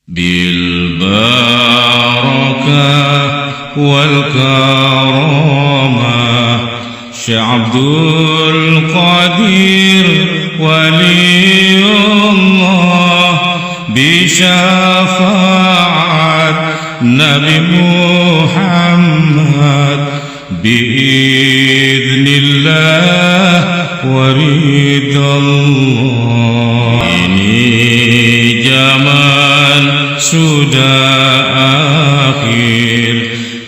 بالبركة والكرامة شيخ عبد القادر ولي الله بشفاعة نبي محمد بإذن الله ورضا الله. Ini zaman sudah akhir,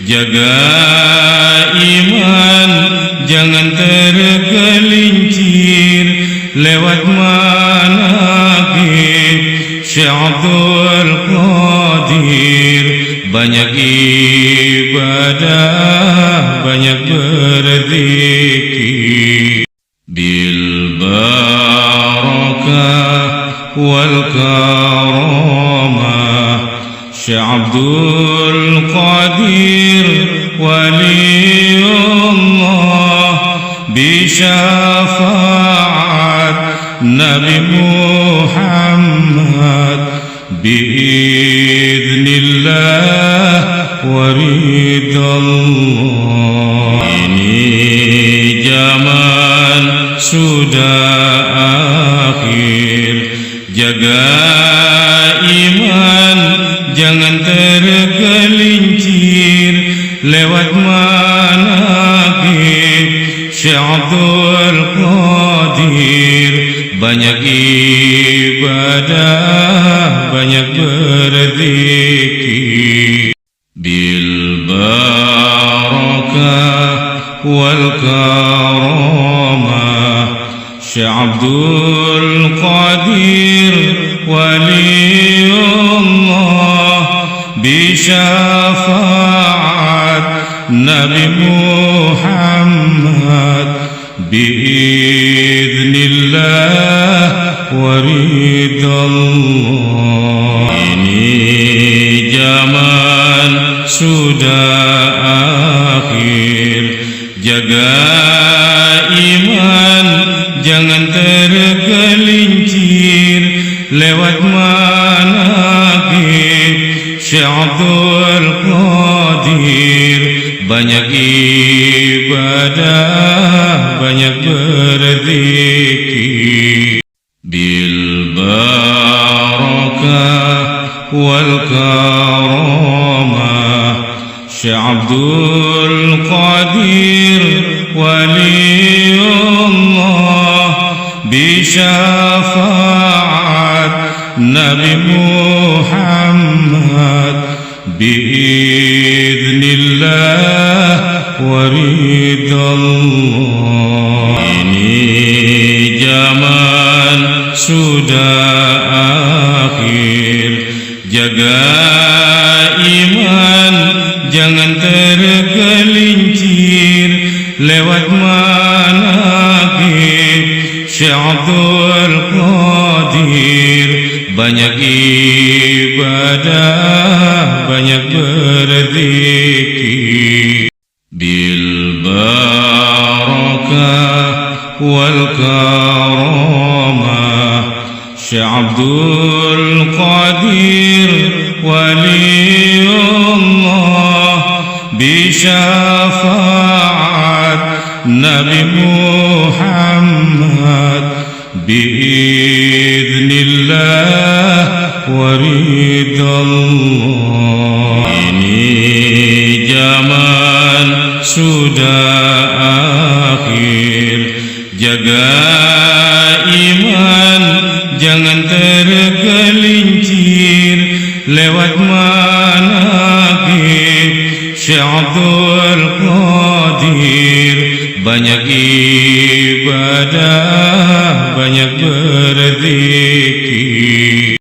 jaga iman jangan tergelincir lewat manaqib Syekh Abdul Qadir. Banyak ibadah, banyak berzikir. Bil barakah wal karamah Syekh Abdul Qadir waliullah bisyafaat Nabi Muhammad biiznillah waridallah. Ini zaman sudah akhir, jaga iman jangan tergelincir lewat manaqib Syekh Abdul Qadir. Banyak ibadah, banyak berzikir. Bil barakah wal karamah Syekh Abdul Qadir waliullah bisyafaat Nabi Muhammad biiznillah waridallah. Ini zaman sudah akhir, jaga iman jangan tergelincir lewat manaqib Syekh Abdul Qadir. Banyak ibadah, banyak berzikir. Bil barakah wal karamah Syekh Abdul Qadir waliullah bisyafaat Nabi Muhammad biiznillah waridallah. Ini zaman sudah akhir, jaga iman jangan tergelincir lewat manaqib Syekh Abdul Qadir. Banyak ibadah, banyak berzikir. Bil barakah wal karamah Syekh Abdul Qadir waliullah bisyafaat Nabi Muhammad biiznillah waridallah. Ini zaman sudah akhir, jaga iman jangan tergelincir lewat manaqib Syekh Abdul Qadir. Banyak ibadah, banyak berzikir.